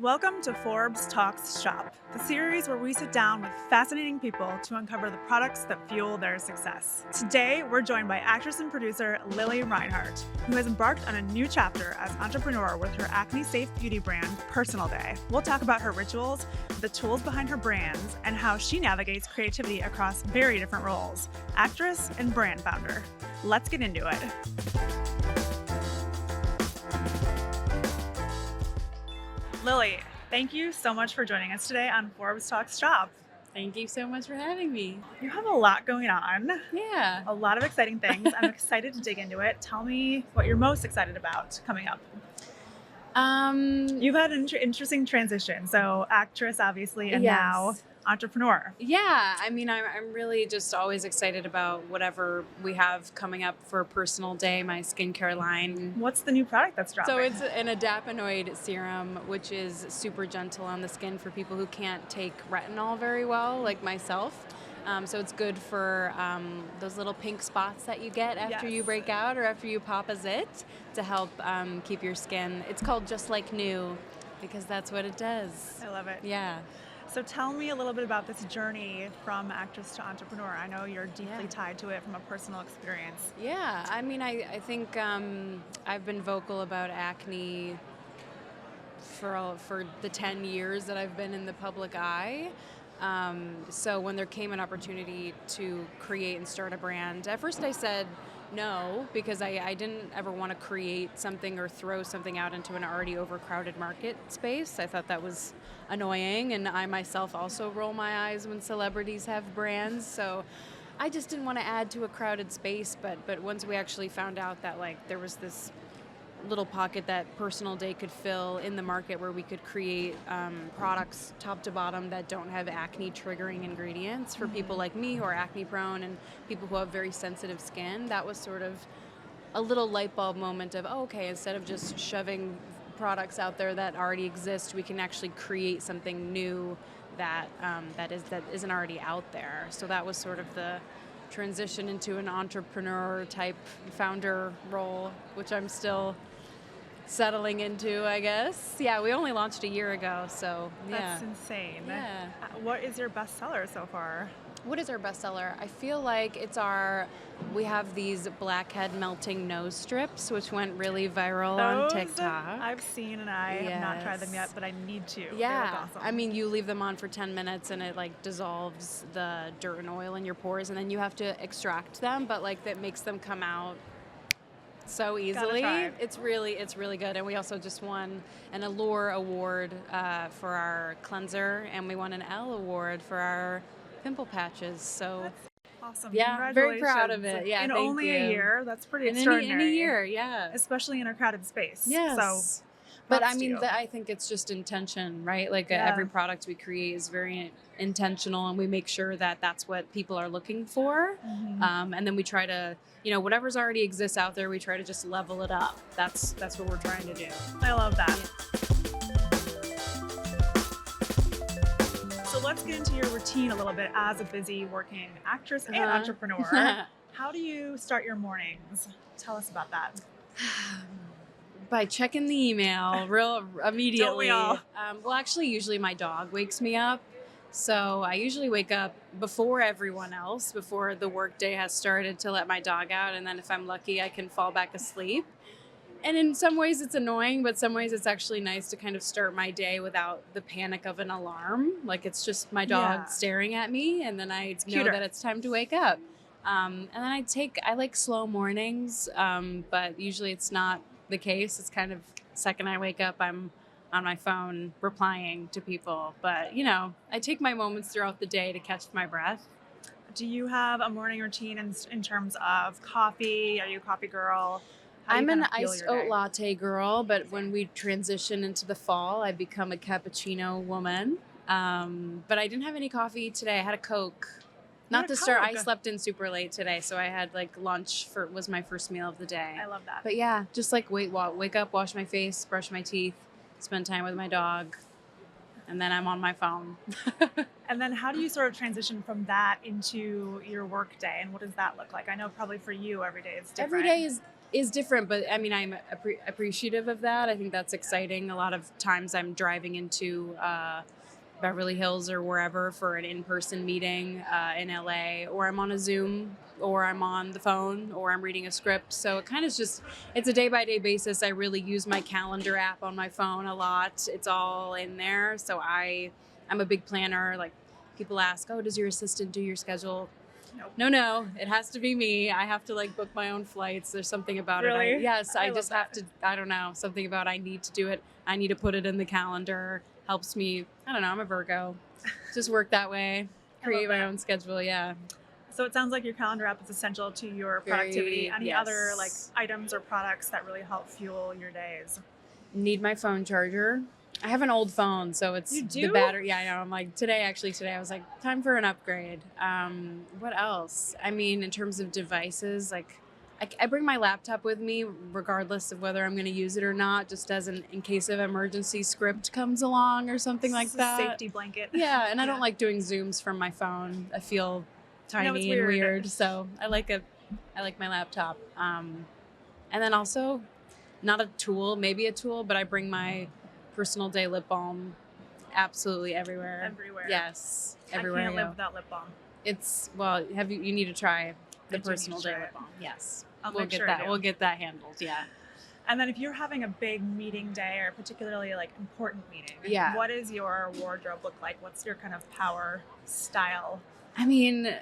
Welcome to Forbes Talks Shop, the series where we sit down with fascinating people to uncover the products that fuel their success. Today, we're joined by actress and producer Lili Reinhart, who has embarked on a new chapter as entrepreneur with her Acne-Safe beauty brand, Personal Day. We'll talk about her rituals, the tools behind her brands, and how she navigates creativity across very different roles, actress and brand founder. Let's get into it. Lili, thank you so much for joining us today on Forbes Talks Shop. Thank you so much for having me. You have a lot going on. Yeah. A lot of exciting things. I'm excited to dig into it. Tell me what you're most excited about coming up. You've had an interesting transition. So actress, obviously, and now entrepreneur. Yeah. I mean, I'm really just always excited about whatever we have coming up for Personal Day, my skincare line. What's the new product that's dropping? So it's an adapanoid serum, which is super gentle on the skin for people who can't take retinol very well, like myself. So it's good for those little pink spots that you get after you break out or after you pop a zit to help keep your skin. It's called Just Like New because that's what it does. I love it. Yeah. So tell me a little bit about this journey from actress to entrepreneur. I know you're deeply tied to it from a personal experience. Yeah, I mean, I think I've been vocal about acne for the 10 years that I've been in the public eye. So when there came an opportunity to create and start a brand, at first I said no, because I didn't ever want to create something or throw something out into an already overcrowded market space. I thought that was annoying, and I myself also roll my eyes when celebrities have brands, so I just didn't want to add to a crowded space. But once we actually found out that like there was this little pocket that Personal Day could fill in the market where we could create products top to bottom that don't have acne triggering ingredients for people like me who are acne prone and people who have very sensitive skin, that was sort of a little light bulb moment of, oh, okay, instead of just shoving products out there that already exist, we can actually create something new that isn't already out there. So that was sort of the transition into an entrepreneur type founder role, which I'm still settling into, I guess. Yeah, we only launched a year ago, so yeah. That's insane. Yeah. What is your bestseller so far? What is our bestseller? I feel like we have these blackhead melting nose strips, which went really viral on TikTok. I've seen, and I have not tried them yet, but I need to. Yeah. They look awesome. I mean, you leave them on for 10 minutes and it like dissolves the dirt and oil in your pores, and then you have to extract them, but like that makes them come out so easily. It's really good. And we also just won an Allure award for our cleanser, and we won an Elle award for our pimple patches. So that's awesome. Yeah, very proud of it. Yeah, in thank only you. a year, that's pretty extraordinary. extraordinary. In a year, yeah. Especially in a crowded space. Yes. So, but I mean, I think it's just intention, right? Like every product we create is very intentional, and we make sure that that's what people are looking for. And then we try to, whatever's already exists out there, we try to just level it up. That's what we're trying to do. I love that. So let's get into your routine a little bit as a busy working actress and entrepreneur. How do you start your mornings? Tell us about that. By checking the email real immediately. Don't we all? Well, actually, usually my dog wakes me up. So I usually wake up before everyone else, before the workday has started, to let my dog out. And then if I'm lucky, I can fall back asleep. And in some ways it's annoying, but some ways it's actually nice to kind of start my day without the panic of an alarm. Like it's just my dog staring at me, and then I know that it's time to wake up. And then I like slow mornings, but usually it's not the case. It's kind of the second I wake up, I'm on my phone replying to people. But, I take my moments throughout the day to catch my breath. Do you have a morning routine in terms of coffee? Are you a coffee girl? I'm an iced oat latte girl, but when we transition into the fall, I become a cappuccino woman. But I didn't have any coffee today. I had a Coke. Not to start, I slept in super late today, so I had like lunch was my first meal of the day. I love that. But yeah, just like wake up, wash my face, brush my teeth, spend time with my dog, and then I'm on my phone. And then how do you sort of transition from that into your work day, and what does that look like? I know probably for you every day is different. Every day is different, but I mean, I'm appreciative of that. I think that's exciting. A lot of times I'm driving into Beverly Hills or wherever for an in-person meeting in LA, or I'm on a Zoom, or I'm on the phone, or I'm reading a script. So it kind of just, it's a day-by-day basis. I really use my calendar app on my phone a lot. It's all in there. So I'm a big planner. Like, people ask, oh, does your assistant do your schedule? Nope. No, it has to be me. I have to like book my own flights. There's something about Really? it. Yes, I just have that. to, I don't know, something about I need to do it. I need to put it in the calendar. Helps me. I don't know, I'm a Virgo. Just work that way. Create my own schedule, yeah. So it sounds like your calendar app is essential to your productivity. Any other like items or products that really help fuel your days? Need my phone charger. I have an old phone, so it's the battery. Yeah, I know. I'm like, today I was like, time for an upgrade. What else? I mean, in terms of devices, like I bring my laptop with me regardless of whether I'm going to use it or not, just as in case of emergency script comes along or something like that. Safety blanket. Yeah, and I don't like doing Zooms from my phone. I feel tiny and weird, so I like my laptop. And then also, not a tool, maybe a tool, but I bring my Personal Day lip balm absolutely everywhere. Everywhere. Yes, everywhere. I can't live without lip balm. It's you need to try the Personal Day lip balm. Yes. We'll get that handled. Yeah. And then if you're having a big meeting day or particularly like important meeting, what does your wardrobe look like? What's your kind of power style? I mean,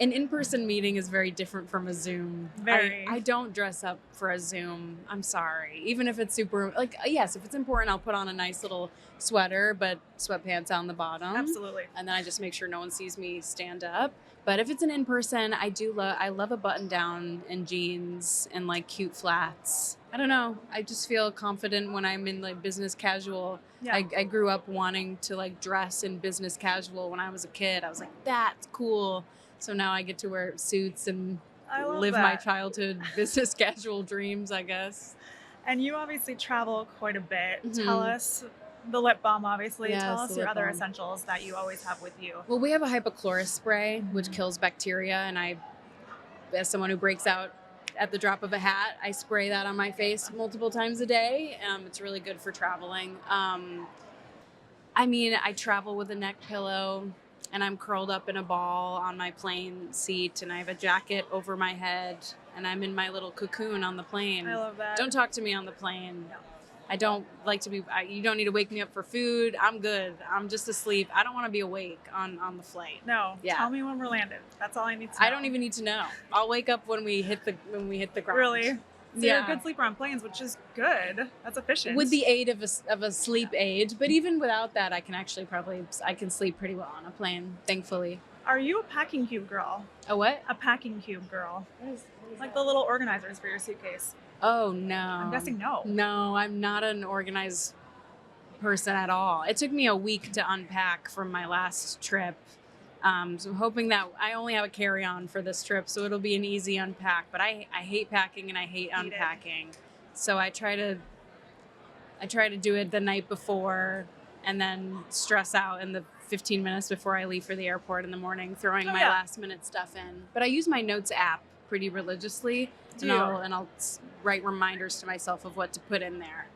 an in-person meeting is very different from a Zoom. I don't dress up for a Zoom. I'm sorry. Even if it's super, like, yes, if it's important, I'll put on a nice little sweater, but sweatpants on the bottom. Absolutely. And then I just make sure no one sees me stand up. But if it's an in-person, I love a button down and jeans and like cute flats. I don't know. I just feel confident when I'm in like business casual. Yeah. I grew up wanting to like dress in business casual when I was a kid. I was like, that's cool. So now I get to wear suits and live my childhood business casual dreams, I guess. And you obviously travel quite a bit. Mm-hmm. Tell us the lip balm, obviously. Yes, tell us your other essentials that you always have with you. Well, we have a hypochlorous spray, which kills bacteria. And as someone who breaks out at the drop of a hat, I spray that on my face multiple times a day. It's really good for traveling. I mean, I travel with a neck pillow. And I'm curled up in a ball on my plane seat, and I have a jacket over my head, and I'm in my little cocoon on the plane. I love that. Don't talk to me on the plane. No. I don't like to be, you don't need to wake me up for food. I'm good. I'm just asleep. I don't want to be awake on the flight. No. Yeah. Tell me when we're landed. That's all I need to know. I don't even need to know. I'll wake up when we hit the ground. Really? So you're a good sleeper on planes, which is good. That's efficient. With the aid of a sleep aid. But even without that, I can sleep pretty well on a plane, thankfully. Are you a packing cube girl? A what? A packing cube girl. What is like the little organizers for your suitcase. Oh, no. I'm guessing no. No, I'm not an organized person at all. It took me a week to unpack from my last trip. So I'm hoping that I only have a carry-on for this trip, so it'll be an easy unpack. But I hate packing and I hate unpacking. So I try to do it the night before and then stress out in the 15 minutes before I leave for the airport in the morning, throwing my last-minute stuff in. But I use my Notes app pretty religiously, and I'll write reminders to myself of what to put in there.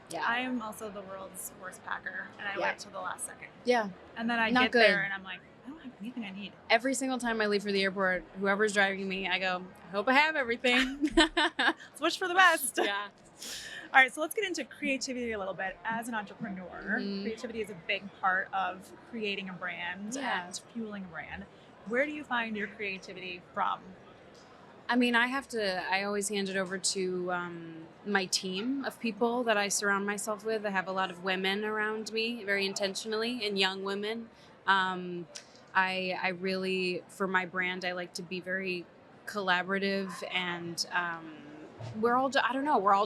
Yeah. I am also the world's worst packer, and I wait till the last second. Yeah. And then I get there and I'm like, I don't have anything I need. Every single time I leave for the airport, whoever's driving me, I go, I hope I have everything. Let's wish for the best. Yeah. All right, so let's get into creativity a little bit. As an entrepreneur, creativity is a big part of creating a brand and fueling a brand. Where do you find your creativity from? I mean, I always hand it over to my team of people that I surround myself with. I have a lot of women around me, very intentionally, and young women. I really, for my brand, I like to be very collaborative, and we're all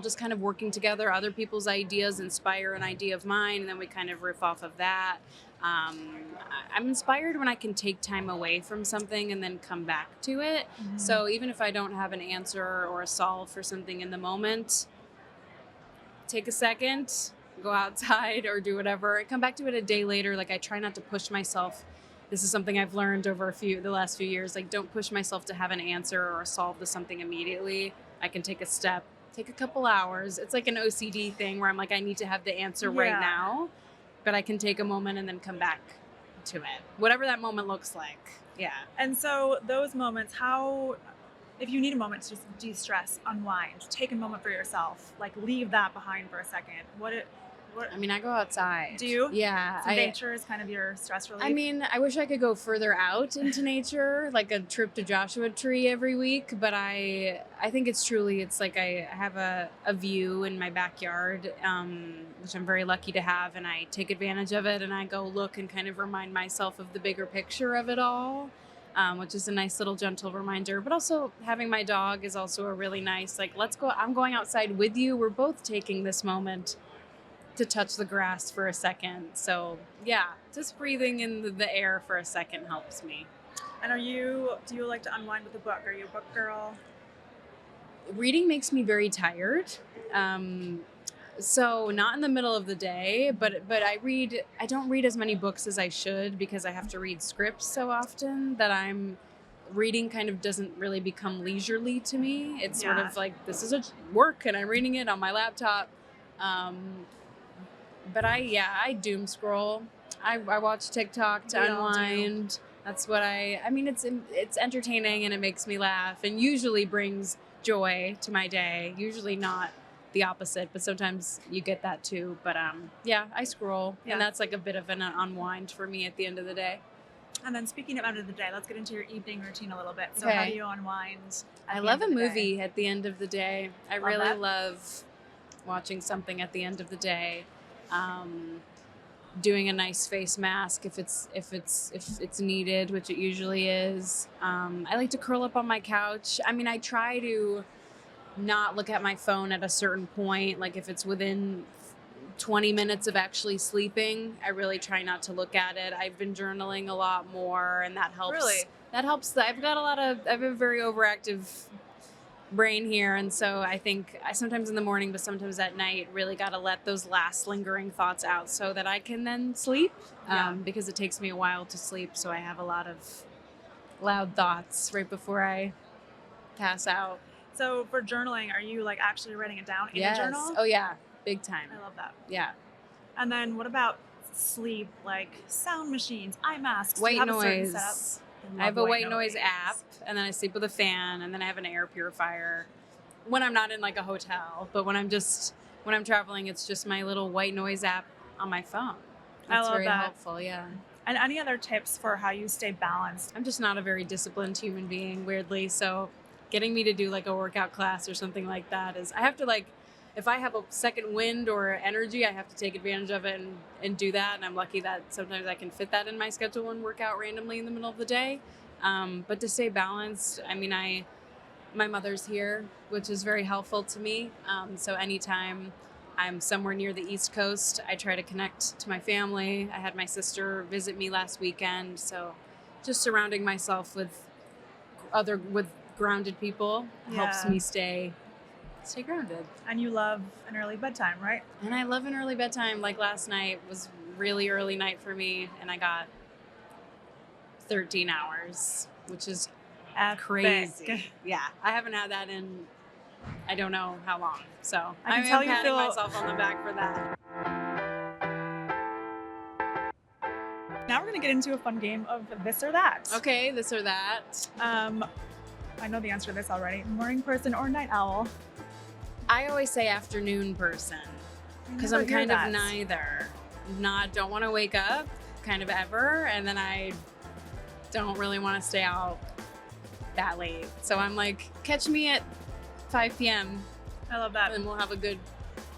just kind of working together. Other people's ideas inspire an idea of mine, and then we kind of riff off of that. I'm inspired when I can take time away from something and then come back to it. Mm-hmm. So even if I don't have an answer or a solve for something in the moment, take a second, go outside or do whatever, and come back to it a day later. Like, I try not to push myself. This is something I've learned over the last few years. Like, don't push myself to have an answer or a solve to something immediately. I can take a step, take a couple hours. It's like an OCD thing where I'm like, I need to have the answer right now, but I can take a moment and then come back to it. Whatever that moment looks like. Yeah. And so those moments, if you need a moment to just de-stress, unwind, take a moment for yourself, like leave that behind for a second. I mean, I go outside. Do you? Yeah. So nature is kind of your stress relief? I mean, I wish I could go further out into nature, like a trip to Joshua Tree every week, but I think it's like I have a view in my backyard, which I'm very lucky to have, and I take advantage of it, and I go look and kind of remind myself of the bigger picture of it all, which is a nice little gentle reminder. But also having my dog is also a really nice, like, let's go, I'm going outside with you. We're both taking this moment to touch the grass for a second. So yeah, just breathing in the air for a second helps me. And do you like to unwind with a book? Are you a book girl? Reading makes me very tired. So not in the middle of the day, but I don't read as many books as I should because I have to read scripts so often that reading kind of doesn't really become leisurely to me. It's sort of like, this is a work and I'm reading it on my laptop. But I doom scroll. I watch TikTok to unwind. That's what I mean, it's entertaining and it makes me laugh and usually brings joy to my day. Usually not the opposite, but sometimes you get that too. But I scroll and that's like a bit of an unwind for me at the end of the day. And then speaking of end of the day, let's get into your evening routine a little bit. So how do you unwind? I love a movie at the end of the day. I really love watching something at the end of the day. Doing a nice face mask if it's needed, which it usually is. I like to curl up on my couch. I mean, I try to not look at my phone at a certain point. Like if it's within 20 minutes of actually sleeping, I really try not to look at it. I've been journaling a lot more, and that helps. Really? That helps. I have a very overactive brain here, and so I think I sometimes in the morning but sometimes at night really got to let those last lingering thoughts out so that I can then sleep, because it takes me a while to sleep, so I have a lot of loud thoughts right before I pass out. So for journaling, are you like actually writing it down in a journal? Oh yeah, big time. I love that. Yeah. And then what about sleep, like sound machines, eye masks? White noise. I have a white noise app, and then I sleep with a fan, and then I have an air purifier when I'm not in like a hotel. But when I'm traveling, it's just my little white noise app on my phone. That's very helpful, yeah. And any other tips for how you stay balanced? I'm just not a very disciplined human being, weirdly. So getting me to do like a workout class or something like that is, I have to like, if I have a second wind or energy, I have to take advantage of it and do that. And I'm lucky that sometimes I can fit that in my schedule and work out randomly in the middle of the day. But to stay balanced, I mean, my mother's here, which is very helpful to me. So anytime I'm somewhere near the East Coast, I try to connect to my family. I had my sister visit me last weekend. So just surrounding myself with grounded people helps me stay grounded. And you love an early bedtime, right? And I love an early bedtime. Like last night was really early night for me, and I got 13 hours, which is crazy. Yeah, I haven't had that in I don't know how long. So I'm patting myself on the back for that. Now we're going to get into a fun game of this or that. Okay, this or that. I know the answer to this already. Morning person or night owl? I always say afternoon person because I'm kind of neither. Don't want to wake up kind of ever, and then I don't really want to stay out that late. So I'm like, catch me at 5 p.m. I love that. And we'll have a good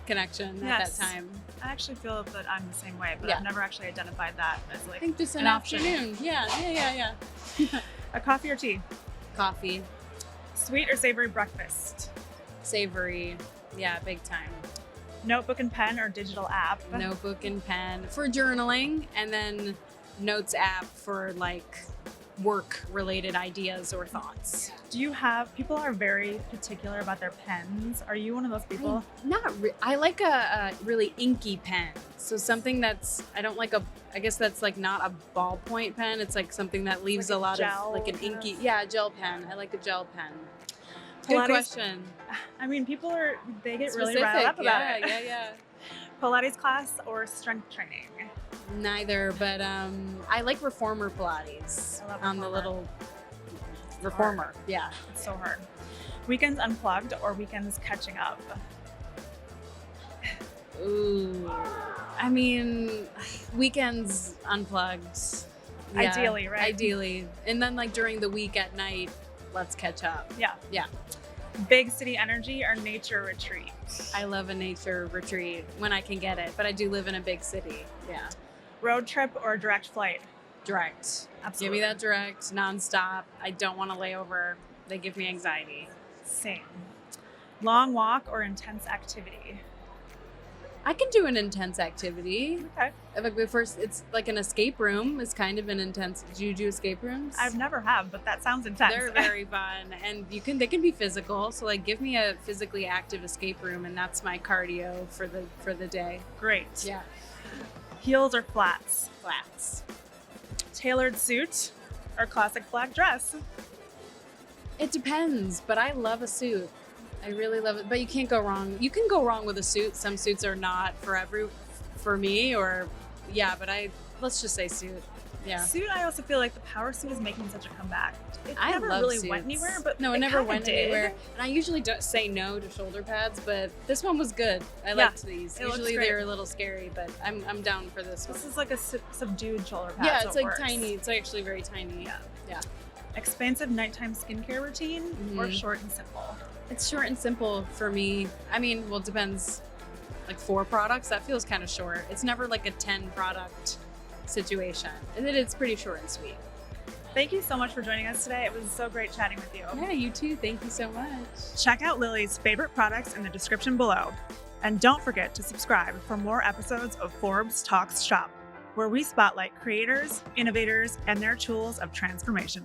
connection at that time. I actually feel that I'm the same way, but I've never actually identified that as like I think just an afternoon. Yeah. A coffee or tea? Coffee. Sweet or savory breakfast? Savory. Yeah, big time. Notebook and pen or digital app? Notebook and pen for journaling, and then notes app for like work-related ideas or thoughts. Do you have, people are very particular about their pens. Are you one of those people? I like a really inky pen. So something I guess that's like not a ballpoint pen. It's like something that leaves like a lot of like an inky, gel pen. I like a gel pen. Good question. I mean, they get really Specific. riled up about it. Yeah. Pilates class or strength training? Neither, but I like reformer Pilates. I love on the reformer. little reformer. Yeah. It's so hard. Weekends unplugged or weekends catching up? Ooh. I mean, weekends unplugged. Yeah, Ideally, right? Ideally. And then like during the week at night, let's catch up. Yeah. Yeah. Big city energy or nature retreat? I love a nature retreat when I can get it, but I do live in a big city. Yeah. Road trip or direct flight? Direct. Absolutely. Give me that direct, nonstop. I don't want to lay over. They give me anxiety. Same. Long walk or intense activity? I can do an intense activity. Okay. Like it's like an escape room is kind of an intense. Do you do escape rooms? I've never have, but that sounds intense. They're very fun, and they can be physical. So like, give me a physically active escape room, and that's my cardio for the day. Great. Yeah. Heels or flats? Flats. Tailored suit or classic black dress? It depends, but I love a suit. I really love it, but you can't go wrong. You can go wrong with a suit. Some suits are not for me, or let's just say suit. Yeah. Suit, I also feel like the power suit is making such a comeback. It I never love really suits. went anywhere, but no, it never kinda went did. anywhere. And I usually don't say no to shoulder pads, but this one was good. I liked these. it looks Usually great. they're a little scary, but I'm down for this one. This is like a subdued shoulder pad. Yeah, so it's it like works. tiny. It's actually very tiny. Yeah. Expansive nighttime skincare routine or Mhm. short and simple? It's short and simple for me. I mean, well, it depends. Like 4 products, that feels kind of short. It's never like a 10 product situation. And it's pretty short and sweet. Thank you so much for joining us today. It was so great chatting with you. Yeah, you too. Thank you so much. Check out Lily's favorite products in the description below. And don't forget to subscribe for more episodes of Forbes Talks Shop, where we spotlight creators, innovators, and their tools of transformation.